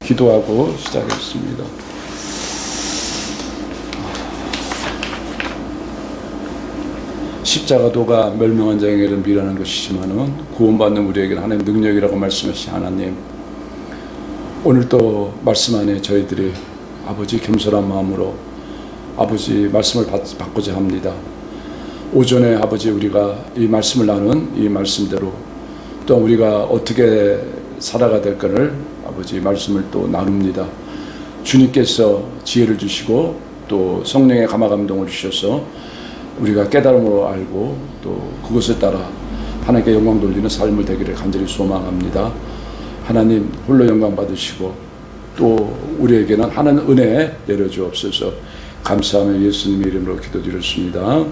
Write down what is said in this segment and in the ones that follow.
기도하고 시작했습니다. 십자가도가 멸망한 자에게는 미련한 것이지만은 구원받는 우리에게는 하나님의 능력이라고 말씀하신 하나님, 오늘도 말씀 안에 저희들이 아버지 겸손한 마음으로 아버지 말씀을 받고자 합니다. 오전에 아버지 우리가 이 말씀을 나눈 이 말씀대로 또 우리가 어떻게 살아가야 될 것을 아버지 말씀을 또 나눕니다. 주님께서 지혜를 주시고 또 성령의 감화 감동을 주셔서 우리가 깨달음으로 알고 또 그것을 따라 하나님께 영광 돌리는 삶을 되기를 간절히 소망합니다. 하나님 홀로 영광 받으시고 또 우리에게는 하나님 은혜 내려주옵소서. 감사하며 예수님의 이름으로 기도드렸습니다.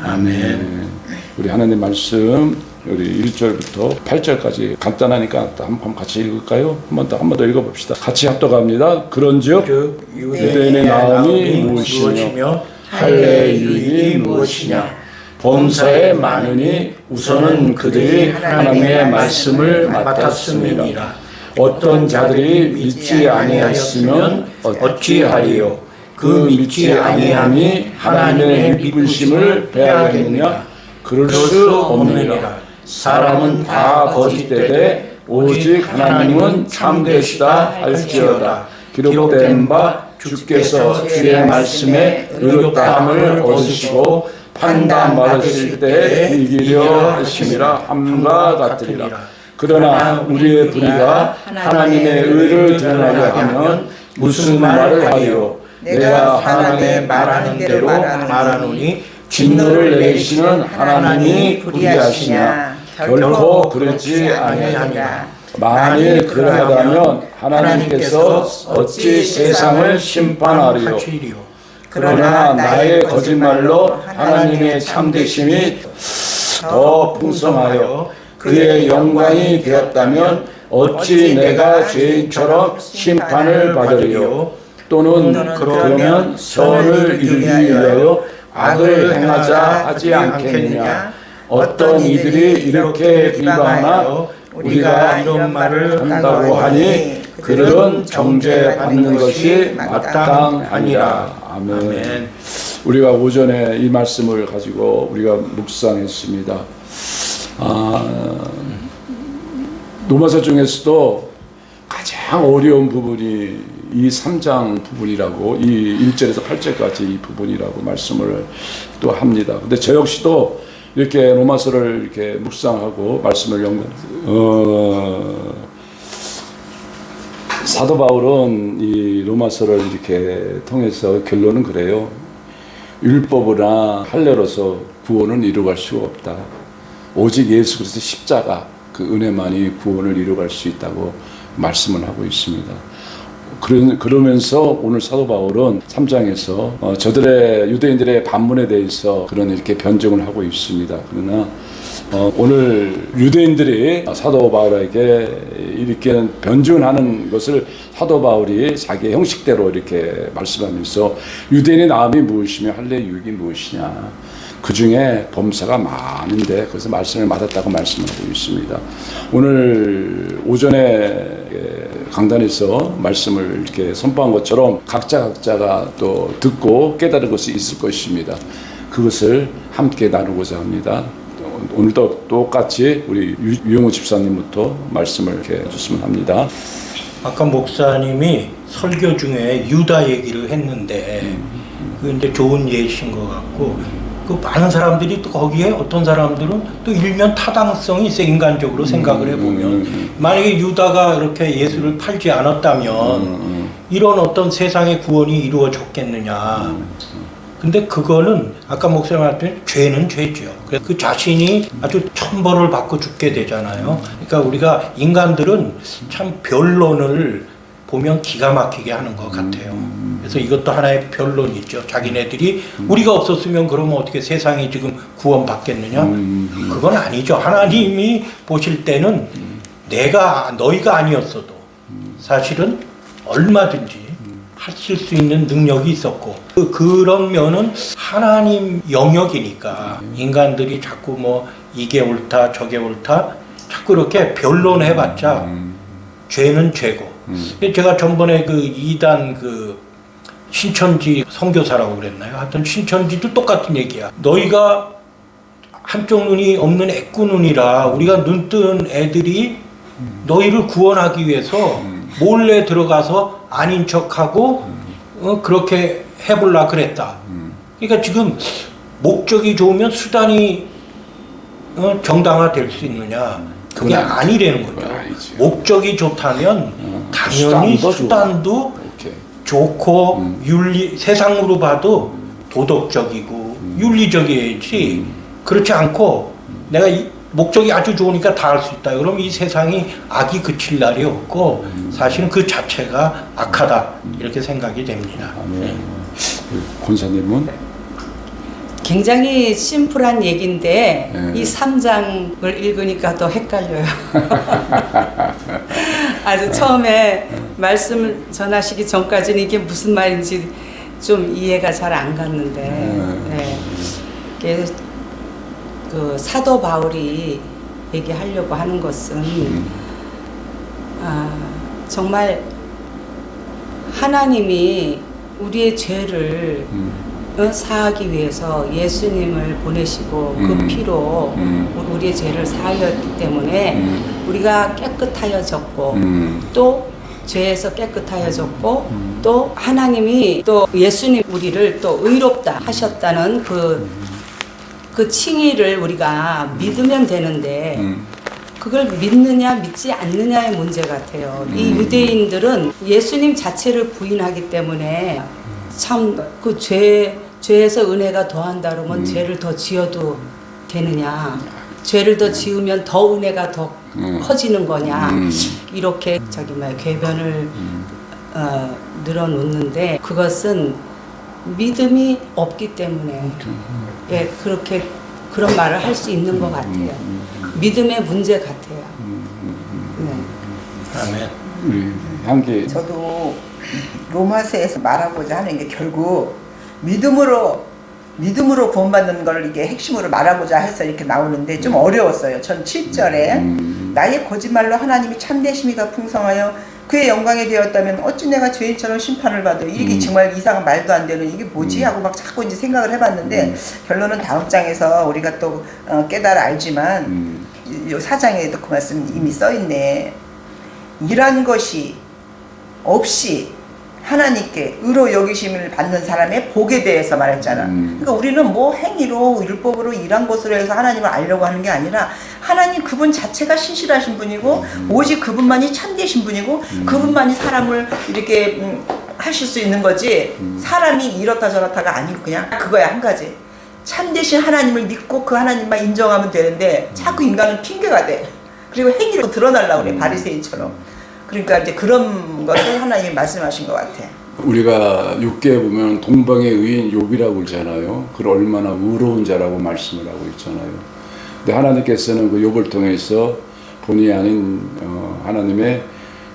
아멘. 우리 하나님 말씀 우리 1절부터 8절까지 간단하니까 한 번 같이 읽을까요? 한 번 더 읽어봅시다. 같이 합독합니다. 그런즉 유대인의 나음이 무엇이며 할례의 유익이 무엇이냐? 범사에 많으니 우선은 그들이 하나님의 말씀을 맡았음이니라. 어떤 자들이 믿지 아니하였으면 어찌하리요? 그 믿지 아니함이 하나님의 믿으심을 배하겠느냐? 그럴 수 없느니라. 사람은 다 거짓되되 오직 하나님은 참되시다 할지어다. 기록된 바 주께서 주의 말씀에 의롭다함을 얻으시고 판단받으실 때 이기려 하심이라 함과 같으리라. 그러나 우리의 불의가 하나님의 의를 드러나게 하면 무슨 말을 하리요? 내가 하나님의 말하는 대로 말하노니 진노를 내리시는 하나님이 불의하시냐? 결코 그렇지 아니하니라. 만일 그러하다면 하나님께서 어찌 세상을 심판하리요? 그러나 나의 거짓말로 하나님의 참되심이 더 풍성하여 그의 영광이 되었다면 어찌 내가 죄인처럼 심판을 받으리요? 또는 그러면 선을 이루기 위하여 악을 행하자 하지 않겠느냐? 어떤 이들이 이렇게 비방하나 우리가 이런 말을 한다고 하니 그들은 정죄받는 것이 마땅하니라. 아멘. 우리가 오전에 이 말씀을 가지고 우리가 묵상했습니다. 로마서 중에서도 가장 어려운 부분이 이 3장 부분이라고, 이 1절에서 8절까지 이 부분이라고 말씀을 또 합니다. 근데 저 역시도 이렇게 로마서를 이렇게 묵상하고 말씀을 사도 바울은 이 로마서를 이렇게 통해서 결론은 그래요. 율법이나 할례로서 구원은 이루어갈 수가 없다. 오직 예수 그리스도 십자가 그 은혜만이 구원을 이루어갈 수 있다고 말씀을 하고 있습니다. 그러면서 오늘 사도 바울은 3장에서 저들의 유대인들의 반문에 대해서 그런 이렇게 변증을 하고 있습니다. 그러나 오늘 유대인들이 사도 바울에게 이렇게 변증하는 것을 사도 바울이 자기의 형식대로 이렇게 말씀하면서 유대인의 나음이 무엇이며 할례의 유익이 무엇이냐, 그 중에 범사가 많은데 그래서 말씀을 맡았다고 말씀하고 있습니다. 오늘 오전에 강단에서 말씀을 이렇게 선포한 것처럼 각자가 또 듣고 깨달은 것이 있을 것입니다. 그것을 함께 나누고자 합니다. 오늘도 똑같이 우리 유영호 집사님부터 말씀을 이렇게 해줬으면 합니다. 아까 목사님이 설교 중에 유다 얘기를 했는데 그게 좋은 예시인 것 같고, 그 많은 사람들이 또 거기에 어떤 사람들은 또 일면 타당성이 있어. 인간적으로 생각을 해보면 만약에 유다가 이렇게 예수를 팔지 않았다면 이런 어떤 세상의 구원이 이루어졌겠느냐. 근데 그거는 아까 목사님 말했더니 죄는 죄죠. 그래서 그 자신이 아주 천벌을 받고 죽게 되잖아요. 그러니까 우리가 인간들은 참 변론을 보면 기가 막히게 하는 것 같아요. 그래서 이것도 하나의 변론이죠. 자기네들이 우리가 없었으면 그러면 어떻게 세상이 지금 구원받겠느냐? 그건 아니죠. 하나님이 보실 때는 너희가 아니었어도 사실은 얼마든지 하실 수 있는 능력이 있었고, 그런 면은 하나님 영역이니까 인간들이 자꾸 뭐 이게 옳다 저게 옳다 자꾸 이렇게 변론해봤자 죄는 죄고 제가 전번에 그 2단 그 신천지 선교사라고 그랬나요? 하여튼 신천지도 똑같은 얘기야. 너희가 한쪽 눈이 없는 애꾸 눈이라 우리가 눈 뜬 애들이 너희를 구원하기 위해서 몰래 들어가서 아닌 척하고 그렇게 해볼라 그랬다. 그러니까 지금 목적이 좋으면 수단이 정당화될 수 있느냐? 그게 그건 아니라는 거죠. 그건 아니지. 목적이 좋다면 당연히 수단도 이렇게. 좋고 세상으로 봐도 도덕적이고 윤리적이어야지. 그렇지 않고 내가 목적이 아주 좋으니까 다 할 수 있다. 그럼 이 세상이 악이 그칠 날이 없고 사실은 그 자체가 악하다. 이렇게 생각이 됩니다. 네. 권사님은? 굉장히 심플한 얘기인데 네. 이 3장을 읽으니까 더 헷갈려요. 아주 처음에 말씀을 전하시기 전까지는 이게 무슨 말인지 좀 이해가 잘 안 갔는데 네. 이게 그 사도 바울이 얘기하려고 하는 것은 정말 하나님이 우리의 죄를 사하기 위해서 예수님을 보내시고 그 피로 우리의 죄를 사하였기 때문에 우리가 깨끗하여졌고 또 죄에서 깨끗하여졌고 또 하나님이 또 예수님 우리를 또 의롭다 하셨다는 그 칭의를 우리가 믿으면 되는데 그걸 믿느냐 믿지 않느냐의 문제 같아요. 이 유대인들은 예수님 자체를 부인하기 때문에 참 그 죄에서 은혜가 더한다 그러면 죄를 더 지어도 되느냐, 죄를 더 지으면 더 은혜가 더 커지는 거냐, 이렇게 궤변을 늘어놓는데 그것은 믿음이 없기 때문에 예, 그런 말을 할 수 있는 것 같아요. 믿음의 문제 같아요. 네. 아멘. 향기. 저도 로마서에서 말하고자 하는 게 결국 믿음으로 구원받는 걸 이게 핵심으로 말하고자 해서 이렇게 나오는데 좀 어려웠어요. 전 7절에 나의 거짓말로 하나님이 참되심이 더 풍성하여 그의 영광이 되었다면 어찌 내가 죄인처럼 심판을 받아. 이게 정말 이상한 말도 안 되는 이게 뭐지 하고 막 자꾸 이제 생각을 해봤는데 결론은 다음 장에서 우리가 또 깨달아 알지만 이 4장에도 그 말씀 이미 써있네. 이런 것이 없이 하나님께 의로 여기심을 받는 사람의 복에 대해서 말했잖아. 그러니까 우리는 뭐 행위로 율법으로 일한 것으로 해서 하나님을 알려고 하는 게 아니라 하나님 그분 자체가 신실하신 분이고 오직 그분만이 참되신 분이고 그분만이 사람을 이렇게 하실 수 있는 거지 사람이 이렇다 저렇다가 아니고 그냥 그거야 한 가지. 참되신 하나님을 믿고 그 하나님만 인정하면 되는데 자꾸 인간은 핑계가 돼. 그리고 행위로 드러나려고 그래 바리새인처럼. 그러니까 이제 그런 것을 하나님이 말씀하신 것 같아. 우리가 6개에 보면 동방의 의인 욥이라고 그러잖아요. 그 얼마나 의로운 자라고 말씀을 하고 있잖아요. 근데 하나님께서는 그 욥을 통해서 본의 아닌 하나님의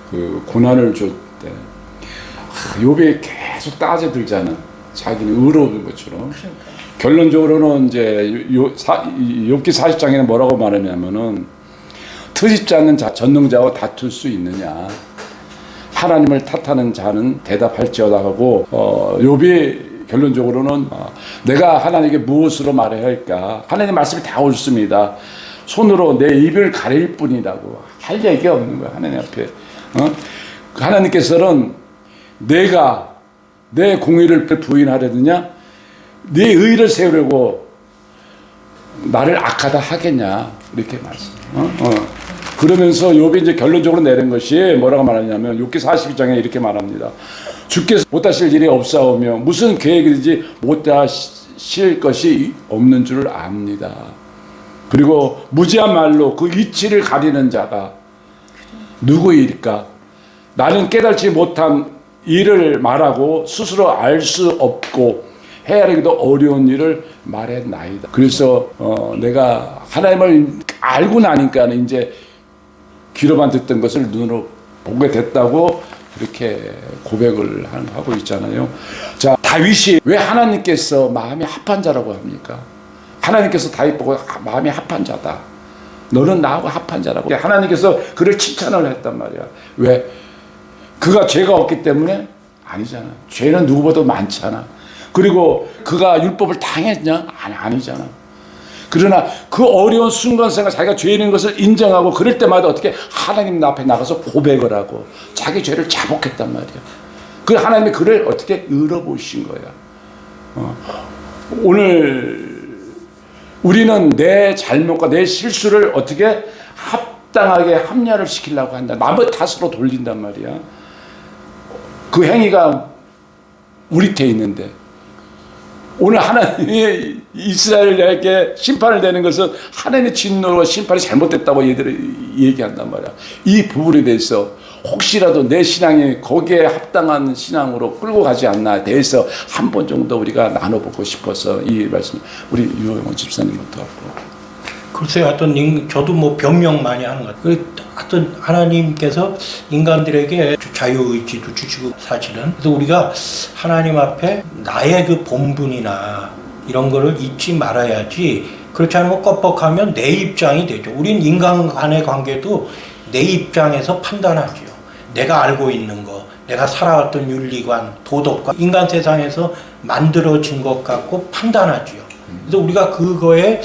그 고난을 줬대. 욥이 계속 따져들잖아. 자기는 의로운 것처럼. 그러니까. 결론적으로는 이제 욥기 40장에는 뭐라고 말하냐면은 트집지 않는 전능자와 다툴 수 있느냐. 하나님을 탓하는 자는 대답할지어다 하고 욥이 결론적으로는 내가 하나님께 무엇으로 말해야 할까. 하나님 말씀이 다 옳습니다. 손으로 내 입을 가릴 뿐이라고 할 얘기가 없는 거야. 하나님 앞에. 하나님께서는 내가 내 공의를 부인하려느냐 네 의를 세우려고 나를 악하다 하겠냐 이렇게 말씀. 그러면서 욥이 이제 결론적으로 내린 것이 뭐라고 말하냐면 욥기 42장에 이렇게 말합니다. 주께서 못하실 일이 없사오며 무슨 계획이든지 못하실 것이 없는 줄 압니다. 그리고 무지한 말로 그 이치를 가리는 자가 누구일까? 나는 깨달지 못한 일을 말하고 스스로 알 수 없고 헤아리기도 어려운 일을 말했나이다. 그래서 내가 하나님을 알고 나니까 이제 귀로만 듣던 것을 눈으로 보게 됐다고 그렇게 고백을 하고 있잖아요. 자, 다윗이 왜 하나님께서 마음이 합한 자라고 합니까? 하나님께서 다윗 보고 마음이 합한 자다. 너는 나하고 합한 자라고. 하나님께서 그를 칭찬을 했단 말이야. 왜? 그가 죄가 없기 때문에 아니잖아. 죄는 누구보다 많잖아. 그리고 그가 율법을 당했냐? 아니잖아. 그러나 그 어려운 순간생활 자기가 죄인인 것을 인정하고 그럴 때마다 어떻게 하나님 앞에 나가서 고백을 하고 자기 죄를 자복했단 말이야. 그 하나님이 그를 어떻게 열어보신 거야. 오늘 우리는 내 잘못과 내 실수를 어떻게 합당하게 합리화를 시키려고 한다. 남의 탓으로 돌린단 말이야. 그 행위가 우리 태 있는데 오늘 하나님이 이스라엘에게 심판을 내는 것은 하나님의 진노와 심판이 잘못됐다고 얘기한단 말이야. 이 부분에 대해서 혹시라도 내 신앙이 거기에 합당한 신앙으로 끌고 가지 않나에 대해서 한 번 정도 우리가 나눠보고 싶어서 이 말씀 우리 유영원 집사님부터 하고. 글쎄요, 하여튼 저도 뭐 변명 많이 하는 것 같아요. 하여튼 하나님께서 인간들에게 자유의지도 주시고 사실은 그래서 우리가 하나님 앞에 나의 그 본분이나 이런 거를 잊지 말아야지. 그렇지 않으면 껍벅하면 내 입장이 되죠. 우린 인간 간의 관계도 내 입장에서 판단하지요. 내가 알고 있는 거, 내가 살아왔던 윤리관, 도덕관, 인간 세상에서 만들어진 것 같고 판단하지요. 그래서 우리가 그거에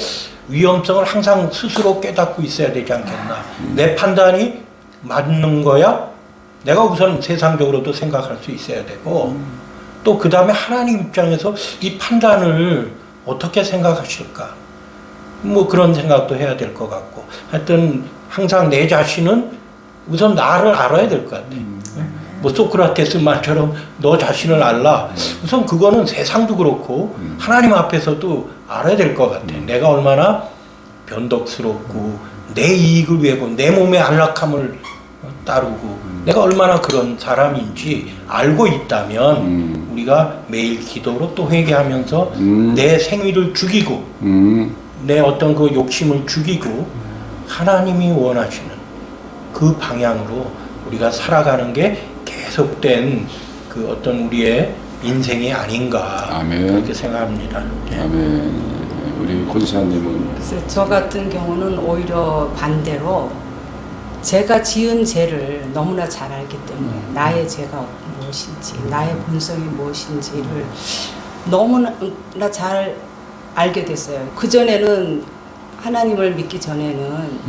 위험성을 항상 스스로 깨닫고 있어야 되지 않겠나. 내 판단이 맞는 거야? 내가 우선 세상적으로도 생각할 수 있어야 되고 또 그 다음에 하나님 입장에서 이 판단을 어떻게 생각하실까? 뭐 그런 생각도 해야 될 것 같고 하여튼 항상 내 자신은 우선 나를 알아야 될 것 같아. 뭐 소크라테스 말처럼 너 자신을 알라. 우선 그거는 세상도 그렇고 하나님 앞에서도 알아야 될 것 같아. 내가 얼마나 변덕스럽고 내 이익을 위해서 내 몸의 안락함을 따르고 내가 얼마나 그런 사람인지 알고 있다면 우리가 매일 기도로 또 회개하면서 내 생위를 죽이고 내 어떤 그 욕심을 죽이고 하나님이 원하시는 그 방향으로 우리가 살아가는 게 계속된 그 어떤 우리의 인생이 아닌가. 아멘. 그렇게 생각합니다. 네. 아멘. 우리 권사님은 그래서 저 같은 경우는 오히려 반대로 제가 지은 죄를 너무나 잘 알기 때문에 나의 죄가 무엇인지 나의 본성이 무엇인지를 너무나 잘 알게 됐어요. 그전에는 하나님을 믿기 전에는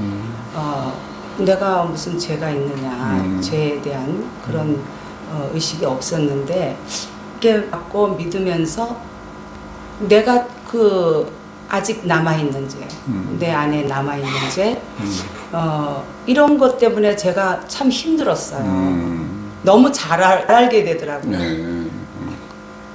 내가 무슨 죄가 있느냐 죄에 대한 그런 의식이 없었는데 이렇게 받고 믿으면서 내가 아직 남아있는 죄, 내 안에 남아있는 죄, 이런 것 때문에 제가 참 힘들었어요. 너무 잘 알게 되더라고요.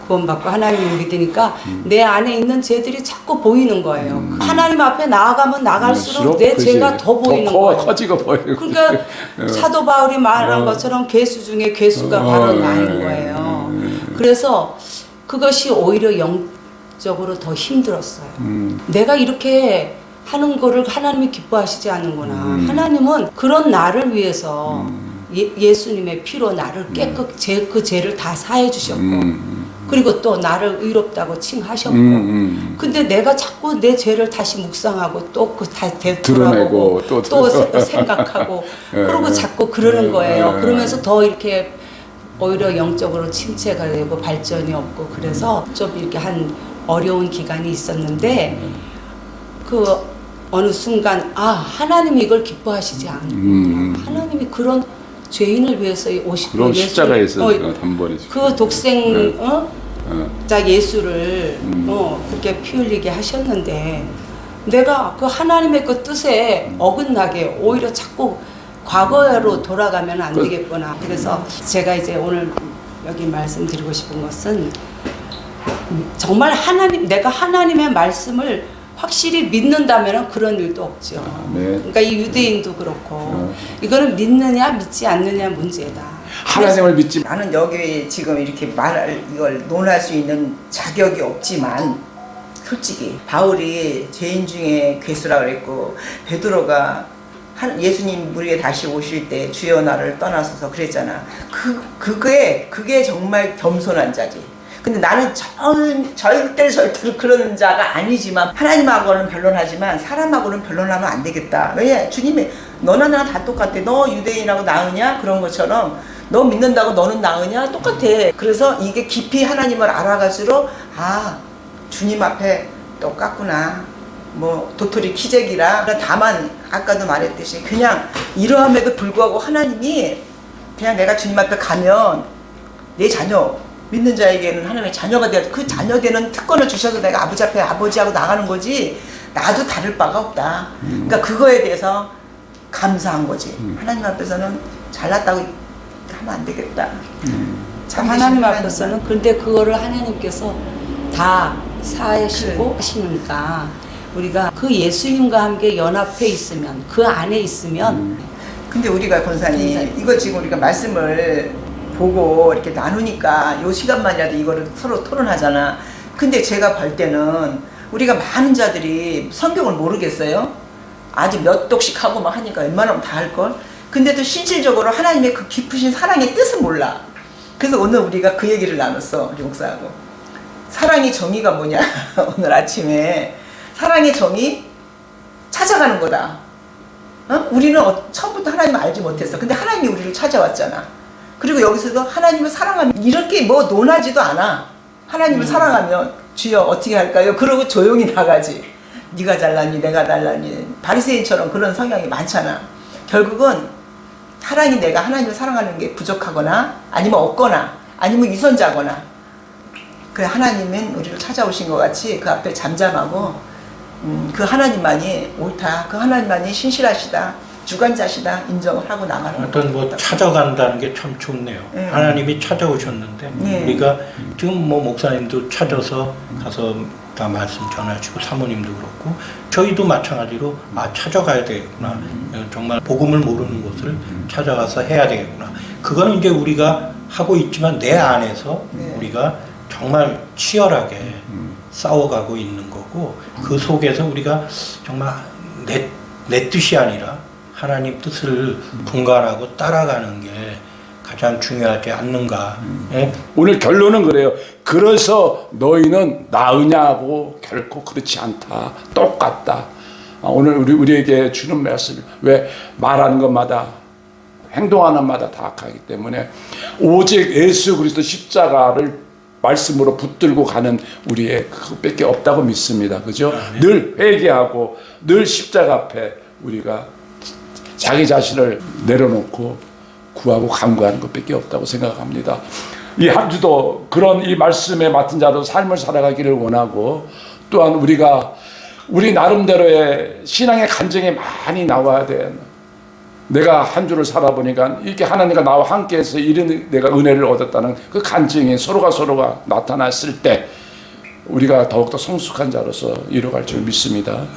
구원받고 하나님을 믿으니까 내 안에 있는 죄들이 자꾸 보이는 거예요. 하나님 앞에 나아가면 나갈수록 내 죄가 더 보이는 거예요. 커지고 보이고. 그러니까 사도 바울이 말한 것처럼 괴수 중에 괴수가 바로 나인 거예요. 그래서 그것이 오히려 영적으로 더 힘들었어요. 내가 이렇게 하는 거를 하나님이 기뻐하시지 않는구나. 하나님은 그런 나를 위해서 예수님의 피로 나를 그 죄를 다 사해 주셨고 그리고 또 나를 의롭다고 칭하셨고 근데 내가 자꾸 내 죄를 다시 묵상하고 또 드러내고 또 생각하고 그러고 자꾸 그러는 거예요. 그러면서 더 이렇게 오히려 영적으로 침체가 되고 발전이 없고 그래서 좀 이렇게 한 어려운 기간이 있었는데 그 어느 순간 하나님이 이걸 기뻐하시지 않는구나. 하나님이 그런 죄인을 위해서 오신 그런 십자가에서 단번에 그 독생 자 예수를 그렇게 피 흘리게 하셨는데 내가 그 하나님의 그 뜻에 어긋나게 오히려 자꾸 과거로 돌아가면 안 되겠구나. 그래서 제가 이제 오늘 여기 말씀드리고 싶은 것은 정말 내가 하나님의 말씀을 확실히 믿는다면 그런 일도 없죠. 그러니까 이 유대인도 그렇고 이거는 믿느냐 믿지 않느냐 문제다. 하나님을 믿지. 나는 여기 지금 이렇게 이걸 논할 수 있는 자격이 없지만 솔직히 바울이 죄인 중에 괴수라 그랬고 베드로가 예수님 무리에 다시 오실 때 주여 나를 떠나소서 그랬잖아. 그게 정말 겸손한 자지. 근데 나는 절대로 그런 자가 아니지만 하나님하고는 변론하지만 사람하고는 변론하면 안 되겠다. 왜냐 주님이 너나 나나 다 똑같아. 너 유대인하고 나으냐 그런 것처럼 너 믿는다고 너는 나으냐? 똑같아. 그래서 이게 깊이 하나님을 알아갈수록 주님 앞에 똑같구나. 뭐 도토리 키재기라. 다만 아까도 말했듯이 그냥 이러함에도 불구하고 하나님이 그냥 내가 주님 앞에 가면 내 자녀 믿는 자에게는 하나님의 자녀가 되어 그 자녀 되는 특권을 주셔서 내가 아버지 앞에 아버지하고 나가는 거지 나도 다를 바가 없다. 그러니까 그거에 대해서 감사한 거지. 하나님 앞에서는 잘났다고 하면 안 되겠다. 참 하나님 앞에서는 근데 그거를 하나님께서 다 사하시고 하시니까 우리가 그 예수님과 함께 연합해 있으면 그 안에 있으면 근데 우리가 권사님 이거 지금 우리가 말씀을 보고 이렇게 나누니까 요 시간만이라도 이거를 서로 토론하잖아. 근데 제가 볼 때는 우리가 많은 자들이 성경을 모르겠어요. 아주 몇 독씩 하고 막 하니까 웬만하면 다 할걸. 근데도 실질적으로 하나님의 그 깊으신 사랑의 뜻을 몰라. 그래서 오늘 우리가 그 얘기를 나눴어. 우리 목사하고. 사랑의 정의가 뭐냐. 오늘 아침에 사랑의 정의 찾아가는 거다. 우리는 처음부터 하나님을 알지 못했어. 근데 하나님이 우리를 찾아왔잖아. 그리고 여기서도 하나님을 사랑하면 이렇게 뭐 논하지도 않아. 하나님을 사랑하면 주여 어떻게 할까요? 그러고 조용히 나가지. 네가 잘났니 내가 잘났니. 바리새인처럼 그런 성향이 많잖아. 결국은 사랑이 내가 하나님을 사랑하는 게 부족하거나 아니면 없거나 아니면 위선자거나 그 하나님은 우리를 찾아오신 것 같이 그 앞에 잠잠하고 그 하나님만이 옳다. 그 하나님만이 신실하시다. 주관자시다. 인정을 하고 나가는 거예요. 어떤 뭐 찾아간다는 게 참 좋네요. 하나님이 찾아오셨는데 우리가 지금 뭐 목사님도 찾아서 가서 다 말씀 전하시고 사모님도 그렇고 저희도 마찬가지로 찾아가야 되겠구나. 정말 복음을 모르는 곳을 찾아가서 해야 되겠구나. 그거는 이제 우리가 하고 있지만 내 안에서 우리가 정말 치열하게 싸워가고 있는 거고 그 속에서 우리가 정말 내 뜻이 아니라 하나님 뜻을 분간하고 따라가는 게 가장 중요하지 않는가. 오늘 결론은 그래요. 그래서 너희는 나으냐고 결코 그렇지 않다. 똑같다. 오늘 우리에게 주는 말씀 왜 말하는 것마다 행동하는 마다 다 악하기 때문에 오직 예수 그리스도 십자가를 말씀으로 붙들고 가는 우리의 그것밖에 없다고 믿습니다. 그죠? 늘 회개하고 늘 십자가 앞에 우리가 자기 자신을 내려놓고 구하고 간구하는 것밖에 없다고 생각합니다. 이 한 주도 그런 이 말씀에 맡은 자로 삶을 살아가기를 원하고 또한 우리 나름대로의 신앙의 간증이 많이 나와야 돼. 내가 한 주를 살아보니까 이렇게 하나님과 나와 함께해서 이런 내가 은혜를 얻었다는 그 간증이 서로가 나타났을 때 우리가 더욱더 성숙한 자로서 이루어갈 줄 믿습니다.